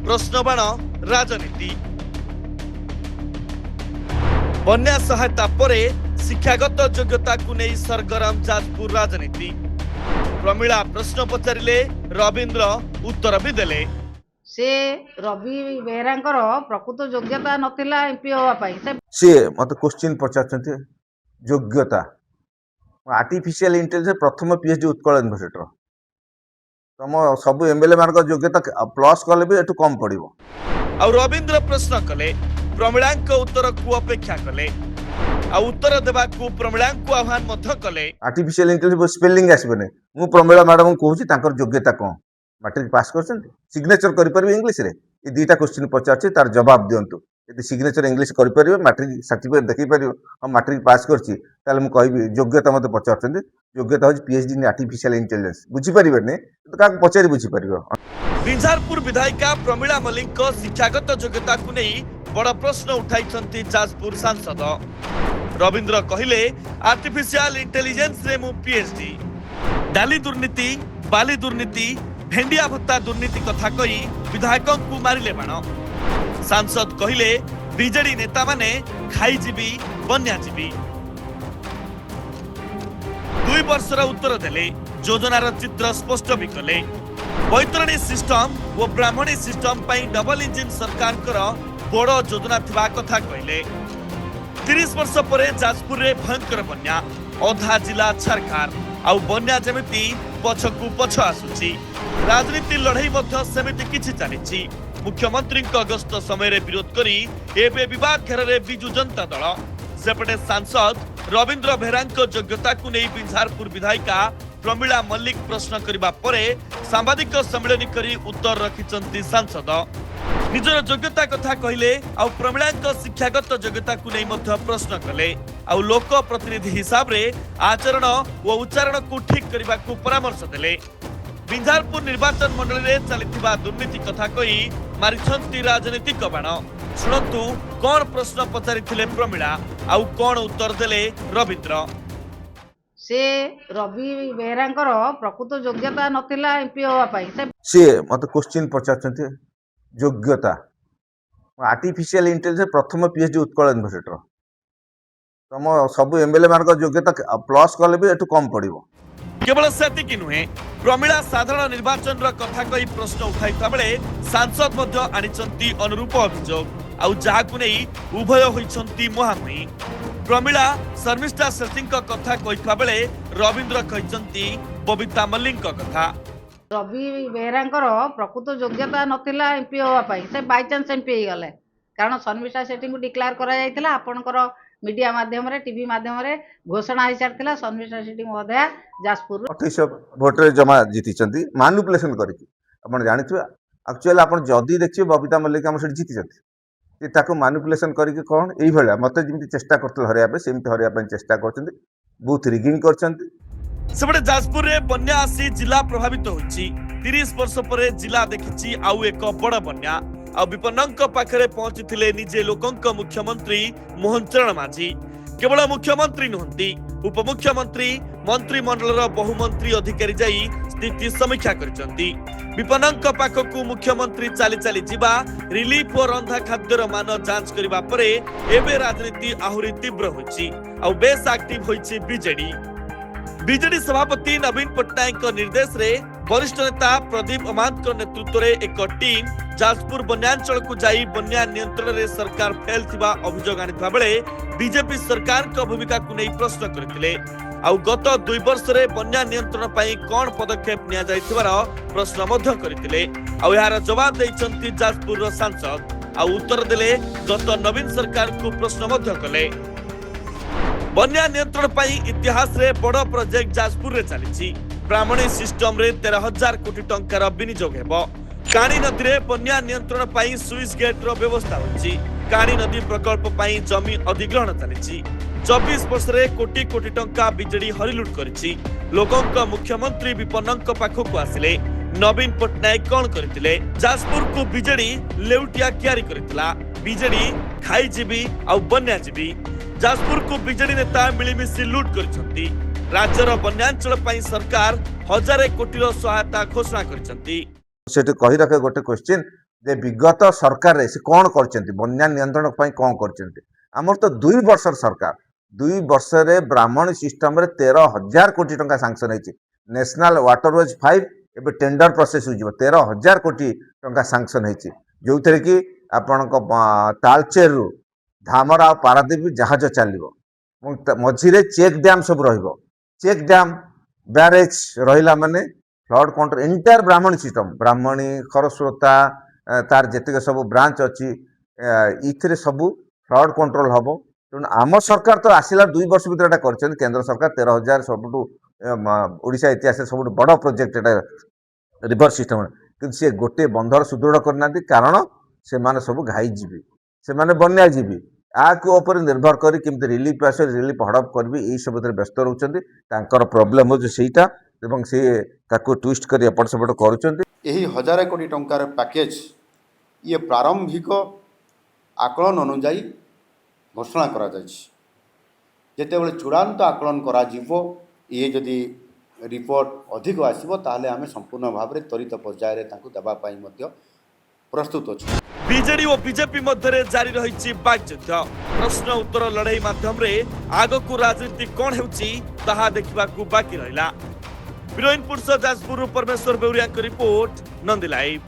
प्रश्नबाण राजनीति बन्या सहायता परे शिक्षागत योग्यता को नहीं सरगरम जाजपुर राजनीति प्रमिला प्रश्न पचारिले रवींद्र उत्तर भी देले। से रवि बेहरांकर प्रकृत योग्यता नथिला एमपी होवा पाई सी मत क्वेश्चन पचार योग्यता आर्टिफिशियल इंटेलिजेंस प्रथम पीएचडी उत्कल यूनिवर्सिटी तुम सब एमएलए मान योग्यता प्लस कले भी एटू कम पड़ो। आ रवींद्र प्रश्न कले प्रमिला उत्तर को अपेक्षा कले आ उत्तर देवा को प्रमिला आह्वान कले। आर्टिफिशियल इंटेलिजेंस स्पेलिंग आसबे मु प्रमिला मैडम कहूँ योग्यता कौन मैट्रिक पास कर सिग्नेचर करें इंग्लीश रे ये दुईटा क्वेश्चन पचार तार जवाब दिंतु यदि सिग्नेचर इंग्लीश करें मैट्रिक सर्टिफिकेट देखी पार हाँ मैट्रिक पास कर कह योग्यता मत पचार योग्यता हूँ पीएचडी इन आर्टिफिशियल इंटेलिजेंस बुझीपारे तो क्या पचारि बुझीपार। बिंझारपुर विधायिका प्रमिला मल्लिक शिक्षागत योग्यता को नहीं बड़ प्रश्न उठाई जाजपुर सांसद रवींद्र कहले आर्टिफिशियल इंटेलिजेंस रे मु पीएचडी डाली दुर्नीति बाली दुर्नीति भेंडिया भत्ता दुर्नीति कथा कही विधायकों को मारिले बाण। सांसद कहले बीजेडी नेता माने खाईजीबी बन्याजीबी 2 वर्षर उत्तर देले योजनार चित्र स्पष्ट भी कले बैतरणी सिस्टम और ब्राह्मणी सिस्टम पाई डबल इंजिन सरकार बड़ योजना थिबा कथा कहले 30 वर्ष पर जाजपुर रे भयंकर बन्या अधा जिला छारखार आउ बन्या जेमिति पछकु पछ आसुची राजनीति लड़ाई मध्य सेमिति किछि चलिछि। मुख्यमंत्री गस्त समय रे विरोध करी एबे विवाद घेर रे बिजु जनता दल सेपटे सांसद रवींद्र बेहरांक योग्यता को नहीं बिंझारपुर विधायिका प्रमिला मल्लिक प्रश्न करबा परे सांबादिक सम्मेलन करी उत्तर रखिचंती सांसद निजर योग्यता कथा कहले आउ प्रमिला शिक्षागत योग्यता को नहीं मध्य प्रश्न कले आउ लोक प्रतिनिधि हिसाब रे आचरण व उच्चारण को ठीक करबा को परामर्श देले। बिंझारपुर निर्वाचन मंडल रे चलिथिबा दुर्नीति कथा कही मारिछंती राजनीतिक बाण शुणतु कौन प्रश्न पचारिथिले प्रमिला आउ कौन उत्तर देले रवींद्र। से रवि बेहरांकर प्रकृत योग्यता नथिला एमपी होवा पाई सी मत क्वेश्चन पचार योग्यता आर्टिफिशियल इंटेलिजेंस प्रथम पीएचडी उत्कल यूनिवर्सिटी तुम सब एमएलए मान योग्यता प्लस कले भी एटू कम पड़ो। केवल सेतिकी नुहे प्रमिला साधारण निर्वाचन कथा कही प्रश्न उठाइता बेले सांसद मध्य आनिचंती अनुरूप अभियोग आउ जाहाकु नै उभय होइचंती मुहामुही। प्रमिला शर्मिष्ठा सेठी कथा कहिता बेले रवींद्र कहिचंती बबीता मल्लिक कथा। रवि बेहरांकर प्रकृत योग्यता नथिला एमपी होवा पाई से बाय चांस एमपी गले कारण शर्मिष्ठा सेठी को डिक्लेयर करा जायतिला आपनकर मीडिया माध्यम रे टीवी माध्यम रे घोषणा हो सारी शर्मिष्ठा सेठी महोदया जाजपुर 28 भोट रे जमा जीति मैनिपुलेशन करके आप जानते एक्चुअली आप जदि देखिए बबीता मल्लिक आम जीति मैनिपुलेशन करके कौन ये मत जमी चेष्टा करते हरैया सेमती हरैया चेष्टा कर बूथ रिगिंग कर सेपटे जाजपुर रे बन्या आसी जिला प्रभावित होइछि 30 वर्ष पर जिला देखिछि आउ एक बड़ बन्या आ विपन्नक पाखरे पहुंचीथिले निजे लोकंक मुख्यमंत्री मोहन चरण माझी। केवल मुख्यमंत्री नुहंती उपमुख्यमंत्री मंत्रिमंडलर बहुमंत्री अधिकारी जाई स्थिति समीक्षा करिसंती। विपन्नक पाखकु मुख्यमंत्री चाली चाली जिबा रिलीफ और रंधा खाद्यर मान जांच करिबा परे एबे राजनीति आहुरी तीव्र होइछि आ बेस एक्टिव होइछि बीजेडी सभापति नवीन पट्टनायक निर्देश रे वरिष्ठ नेता प्रदीप अमांत नेतृत्व रे एक टीम जाजपुर बन्यांचल को जाई बन्या नियंत्रण रे सरकार फेल थिबा अभियोग आनिथा बेले बीजेपी सरकार को भूमिका को नहीं प्रश्न करथिले आउ गत 2 वर्ष रे बन्या नियंत्रण पई कोन पदक्षेप निया जायथिबार प्रश्न मध्य करथिले आउ यार जवाब दैछंती जाजपुर रो सांसद आउ उत्तर देले गत नवीन सरकार को प्रश्न मध्य कले। बन्या नियंत्रण पई इतिहास रे बड़ प्रोजेक्ट जाजपुर रे चलिछि ब्राह्मणी सिस्टम रे 13,000 कोटी टंकार विनियोग हेबो। काणी नदी रे बन्या नियंत्रण पई स्विच गेट रो व्यवस्था होछि। काणी नदी प्रकल्प पई जमी अधिग्रहण चलिछि 24 वर्ष रे कोटी कोटी टंका बीजेडी हरिलुट करिछि। लोकंक मुख्यमंत्री विपन्नक पाखकु आसिले नवीन पट्टनायक कोन करथिले जाजपुर को बीजेडी लेउटिया क्यारी करथिला बीजेडी खाईजीबी आ बन्याजीबी जाजपुर को बीजेडी नेता मिलिमिशि लुट करछंती। राज्यर बन्यांचल पई सरकार 1000 कोटी सहायता घोषणा करछंती। सेठ कही रखे गोटे क्वेश्चन ଯେ ବିଗତ ସରକାରରେ ସେ କ'ଣ କରିଛନ୍ତି ବନ୍ୟା ନିୟନ୍ତ୍ରଣ ପାଇଁ କ'ଣ କରିଛନ୍ତି। ଆମର ତ 2 ବର୍ଷର ସରକାର 2 ବର୍ଷରେ ବ୍ରାହ୍ମଣୀ ସିଷ୍ଟମରେ 13,000 କୋଟି ଟଙ୍କା ସାଂସନ ହେଇଛି। ନ୍ୟାସନାଲ ୱାଟରୱେଜ୍ 5 ଏବେ ଟେଣ୍ଡର ପ୍ରୋସେସ ହୋଇଯିବ 13,000 କୋଟି ଟଙ୍କା ସାଂସନ ହେଇଛି ଯୋଉଥିରେ କି ଆପଣଙ୍କ ତାଳଚେରରୁ ଧାମରା ଆଉ ପାରାଦୀପ ଜାହାଜ ଚାଲିବ ଏବଂ ମଝିରେ ଚେକ୍ ଡ୍ୟାମ୍ ସବୁ ରହିବ। ଚେକ୍ ଡ୍ୟାମ୍ ବ୍ୟାରେଜ ରହିଲା ମାନେ flood control entire Brahmani system Brahmani Kharasrota ତାର ଯେତିକି ସବୁ ବ୍ରାଞ୍ଚ ଅଛି ଏଥିରେ ସବୁ ଫ୍ଲଡ୍ କଣ୍ଟ୍ରୋଲ ହବ। ତେଣୁ ଆମ ସରକାର ତ ଆସିଲା 2 ବର୍ଷ ଭିତରେ ଏଟା କରିଛନ୍ତି କେନ୍ଦ୍ର ସରକାର 13,000 ସବୁଠୁ ଓଡ଼ିଶା ଇତିହାସରେ ସବୁଠୁ ବଡ଼ ପ୍ରୋଜେକ୍ଟ ଏଟା ରିଭର ସିଷ୍ଟମ କିନ୍ତୁ ସେ ଗୋଟିଏ ବନ୍ଧର ସୁଦୃଢ଼ କରିନାହାନ୍ତି କାରଣ ସେମାନେ ସବୁ ଘାଇଯିବେ ସେମାନେ ବନ୍ୟାଜୀବୀ ଆକୁ ଉପରେ ନିର୍ଭର କରି କେମିତି ରିଲିଫ ଆସିବ ରିଲିଫ ହଡପ କରିବି ଏଇ ସବୁଥିରେ ବ୍ୟସ୍ତ ରହୁଛନ୍ତି। ତାଙ୍କର ପ୍ରୋବ୍ଲେମ ହେଉଛି ସେଇଟା ଏବଂ ସେ ତାକୁ ଟ୍ୱିଷ୍ଟ କରି ଏପଟ ସେପଟ କରୁଛନ୍ତି। ଏହି 1,000 କୋଟି ଟଙ୍କାର ପ୍ୟାକେଜ ଇଏ ପ୍ରାରମ୍ଭିକ ଆକଳନ ଅନୁଯାୟୀ ଘୋଷଣା କରାଯାଇଛି। ଯେତେବେଳେ ଚୂଡ଼ାନ୍ତ ଆକଳନ କରାଯିବ ଇଏ ଯଦି ରିପୋର୍ଟ ଅଧିକ ଆସିବ ତାହେଲେ ଆମେ ସମ୍ପୂର୍ଣ୍ଣ ଭାବରେ ତ୍ୱରିତ ପର୍ଯ୍ୟାୟରେ ତାଙ୍କୁ ଦେବା ପାଇଁ ମଧ୍ୟ ପ୍ରସ୍ତୁତ ଅଛୁ। ବିଜେଡି ଓ ବିଜେପି ମଧ୍ୟରେ ଜାରି ରହିଛି ବାକ୍ଯୁଦ୍ଧ। ପ୍ରଶ୍ନ ଉତ୍ତର ଲଢ଼େଇ ମାଧ୍ୟମରେ ଆଗକୁ ରାଜନୀତି କ'ଣ ହେଉଛି ତାହା ଦେଖିବାକୁ ବାକି ରହିଲା। ବିରୋଇନପୁର ଯାଜପୁରରୁ ପରମେଶ୍ୱର ବେଉରିଆଙ୍କ ରିପୋର୍ଟ, ନନ୍ଦିଲାଇଭ।